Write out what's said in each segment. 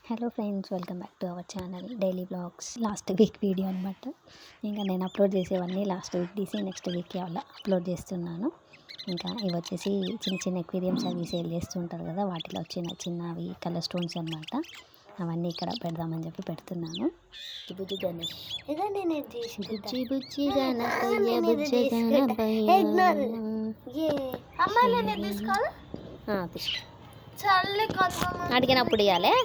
Hello friends, welcome back to our channel daily blogs. Last week video అనమాట. ఇంకా నేను upload చేసేవన్నీ last week తీసి నెక్స్ట్ వీక్కి అలా అప్లోడ్ చేస్తున్నాను. ఇంకా ఇవి వచ్చేసి చిన్న చిన్న ఎక్వేరియంస్ అవి సేల్ చేస్తుంటారు కదా, వాటిలో చిన్న చిన్నవి కలర్ స్టోన్స్ అనమాట. అవన్నీ ఇక్కడ పెడదామని చెప్పి పెడుతున్నాను. బుజ్జి గణేష్ బుజ్జి బుజ్జి గణపయ్య బుజ్జి గణపయ్య. తీసుకో, అడిగినప్పుడు ఇవ్వాలి.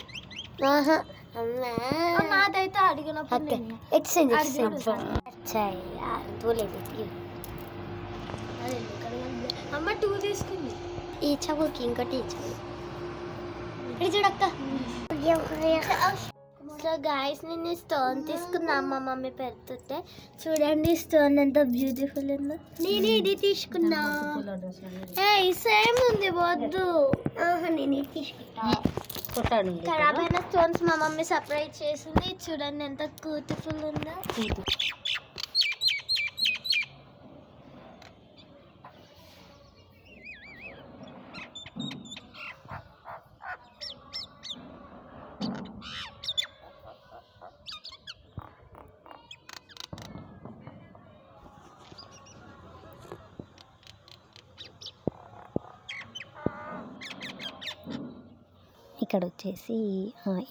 నాదైతే అడిగినప్పుడు అమ్మ 2 తీసుకుంది. ఈ చవుకి ఇంకోటి చూడక్క. సో గాయస్, నేను స్టోన్ తీసుకున్నా. మా మమ్మీ పెడుతుంటే చూడండి స్టోన్ ఎంత బ్యూటిఫుల్ ఉందో. నేను ఇది తీసుకున్నా. సేమ్ ఉంది, వద్దు. నేను ఇది తీసుకుంటా. ఖరాబ్ అయిన స్టోన్స్ మా మమ్మీ సర్ప్రైజ్ చేసింది. చూడండి ఎంత బ్యూటిఫుల్ ఉందో. ఇక్కడ వచ్చేసి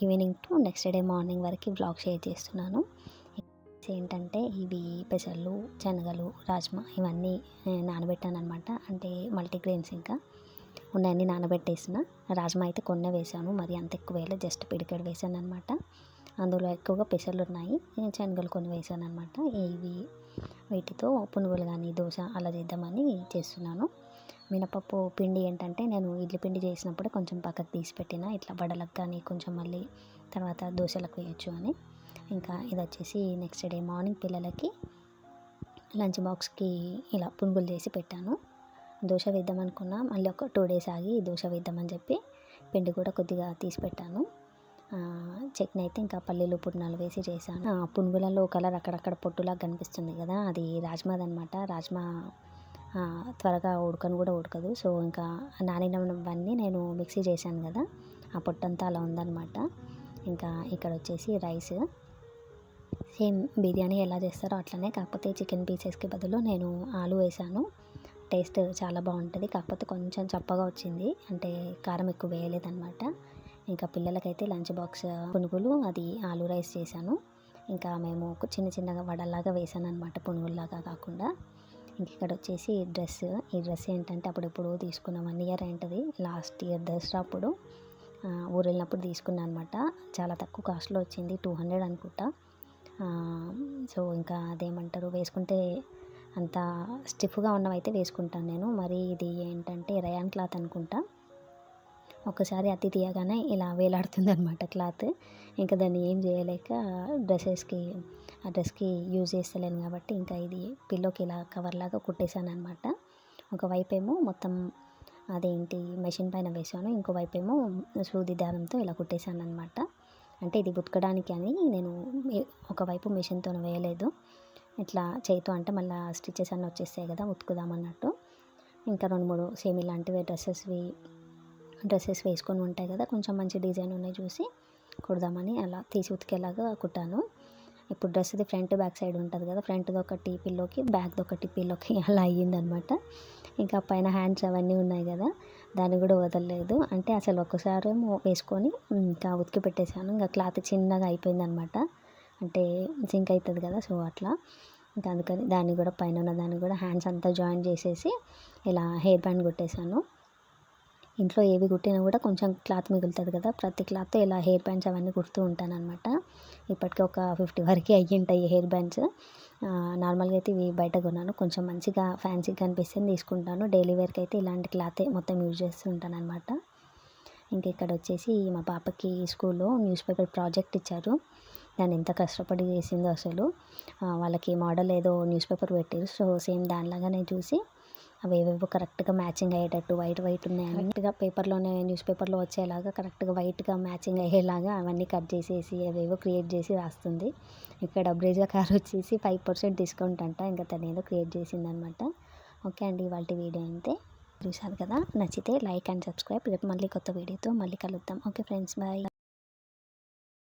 evening to next day morning వరకు బ్లాగ్ షేర్ చేస్తున్నాను. ఏంటంటే ఇవి పెసళ్ళు, శనగలు, రాజ్మా ఇవన్నీ నానబెట్టాను అనమాట. అంటే మల్టీగ్రెయిన్స్ ఇంకా ఉన్నాయన్నీ నానబెట్టేసిన. రాజ్మా అయితే కొన్నే వేసాను, మరి అంత ఎక్కువ వేయలేదు, జస్ట్ పిడికెడు వేసాను అనమాట. అందులో ఎక్కువగా పెసళ్ళు ఉన్నాయి, శనగలు కొన్ని వేసాను అనమాట. వీటితో పునుగులు కానీ దోశ అలా చేద్దామని చేస్తున్నాను. మినపప్పు పిండి ఏంటంటే నేను ఇడ్లీ పిండి చేసినప్పుడు కొంచెం పక్కకు తీసి పెట్టిన, ఇట్లా వడలకు కానీ కొంచెం మళ్ళీ తర్వాత దోశలకు వేయచ్చు అని. ఇంకా ఇది వచ్చేసి నెక్స్ట్ డే మార్నింగ్ పిల్లలకి లంచ్ బాక్స్కి ఇలా పునుగులు చేసి పెట్టాను. దోశ వేద్దామనుకున్నా, మళ్ళీ ఒక 2 days ఆగి దోశ వేద్దామని చెప్పి పిండి కూడా కొద్దిగా తీసి పెట్టాను. చట్నీ అయితే ఇంకా పల్లీలు పుట్నాలు వేసి చేశాను. పునుగులలో కలర్ అక్కడక్కడ పొట్టులాగా కనిపిస్తుంది కదా, అది రాజ్మాది అనమాట. రాజ్మా త్వరగా ఉడకదు. సో ఇంకా నానినవన్నీ నేను మిక్సీ చేశాను కదా, ఆ పొట్టంతా అలా ఉందన్నమాట. ఇంకా ఇక్కడ వచ్చేసి రైస్ సేమ్ బిర్యానీ ఎలా చేస్తారో అట్లనే, కాకపోతే చికెన్ పీసెస్కి బదులు నేను ఆలు వేసాను. టేస్ట్ చాలా బాగుంటుంది, కాకపోతే కొంచెం చప్పగా వచ్చింది, అంటే కారం ఎక్కువ వేయలేదన్నమాట. ఇంకా పిల్లలకైతే లంచ్ బాక్స్ పునుగులు, అది ఆలు రైస్ చేశాను. ఇంకా మేము చిన్న చిన్నగా వడల్లాగా వేసాను అనమాట, పునుగుల్లాగా కాకుండా. ఇంక ఇక్కడ వచ్చేసి ఈ డ్రెస్ ఏంటంటే అప్పుడెప్పుడు తీసుకున్న 1 year ఏంటది, లాస్ట్ ఇయర్ దసరా అప్పుడు ఊరు వెళ్ళినప్పుడు తీసుకున్నాను అనమాట. చాలా తక్కువ కాస్ట్లో వచ్చింది, 200 అనుకుంటా. సో ఇంకా అదేమంటారు, వేసుకుంటే అంత స్టిఫ్గా ఉన్నవైతే వేసుకుంటాను నేను. మరి ఇది ఏంటంటే రయాన్ క్లాత్ అనుకుంటా. ఒకసారి అతి తీయగానే ఇలా వేలాడుతుంది అనమాట క్లాత్. ఇంకా దాన్ని ఏం చేయలేక ఆ డ్రెస్కి యూజ్ చేస్తలేను కాబట్టి ఇంకా ఇది పిల్లోకి ఇలా కవర్ లాగా కుట్టేశాను అనమాట. ఒకవైపు ఏమో మొత్తం అదేంటి మెషిన్ పైన వేసాను, ఇంకోవైపు ఏమో సూది దారంతో ఇలా కుట్టేశాను అనమాట. అంటే ఇది ఉతకడానికి అని నేను ఒకవైపు మెషిన్తో వేయలేదు, ఇట్లా చేయితో అంటే మళ్ళీ స్టిచెస్ అన్నీ వచ్చేస్తాయి కదా, ఉతుకుదామన్నట్టు. ఇంకా 2-3 సేమ్ ఇలాంటివి డ్రెస్సెస్ వేసుకొని ఉంటాయి కదా, కొంచెం మంచి డిజైన్ ఉన్నాయి చూసి కుడదామని అలా తీసి ఉతికేలాగా కుట్టాను. ఇప్పుడు డ్రెస్ది ఫ్రంట్ బ్యాక్ సైడ్ ఉంటుంది కదా, ఫ్రంట్ది ఒకటి పిల్లోకి, బ్యాక్ది ఒకటి పిల్లోకి అలా అయ్యిందనమాట. ఇంకా పైన హ్యాండ్స్ అవన్నీ ఉన్నాయి కదా, దాన్ని కూడా వదలలేదు. అంటే అసలు ఒక్కసారి వేసుకొని ఇంకా ఉతికి పెట్టేశాను. ఇంకా క్లాత్ చిన్నగా అయిపోయిందనమాట, అంటే సింక్ అవుతుంది కదా, సో అట్లా. ఇంకా అందుకని దాన్ని కూడా పైన ఉన్న దాన్ని కూడా హ్యాండ్స్ అంతా జాయిన్ చేసేసి ఇలా హెయిర్ బ్యాండ్ కుట్టేశాను. ఇంట్లో ఏవి కుట్టినా కూడా కొంచెం క్లాత్ మిగులుతుంది కదా, ప్రతి క్లాత్తో ఇలా హెయిర్ బ్యాండ్స్ అవన్నీ కుడుతూ ఉంటాను అనమాట. ఇప్పటికీ ఒక 50 వరకు అయ్యి ఉంటాయి హెయిర్ బ్యాండ్స్. నార్మల్గా అయితే ఇవి బయట కొన్నాను, కొంచెం మంచిగా ఫ్యాన్సీగా అనిపిస్తే తీసుకుంటాను. డైలీ వేర్కి అయితే ఇలాంటి క్లాతే మొత్తం యూజ్ చేస్తూ ఉంటాను అనమాట. ఇంక ఇక్కడ వచ్చేసి మా పాపకి స్కూల్లో న్యూస్ పేపర్ ప్రాజెక్ట్ ఇచ్చారు. దాన్ని ఎంత కష్టపడి చేసిందో అసలు. వాళ్ళకి మోడల్ ఏదో న్యూస్ పేపర్ పెట్టారు, సో సేమ్ దానిలాగానే చూసి అవి ఏవేవో కరెక్ట్గా మ్యాచింగ్ అయ్యేటట్టు వైట్ ఉన్నాయి, కరెక్ట్గా న్యూస్ పేపర్లో వచ్చేలాగా కరెక్ట్గా వైట్గా మ్యాచింగ్ అయ్యేలాగా అవన్నీ కట్ చేసేసి అవేవో క్రియేట్ చేసి రాస్తుంది. ఇక్కడ బ్రేజా కార్ వచ్చేసి 5% డిస్కౌంట్ అంట, ఇంకా తను ఏదో క్రియేట్ చేసిందనమాట. ఓకే అండి, ఇవాళ వీడియో అంతే. చూసారు కదా, నచ్చితే లైక్ అండ్ సబ్స్క్రైబ్. రేపు మళ్ళీ కొత్త వీడియోతో మళ్ళీ కలుద్దాం. Okay friends, bye.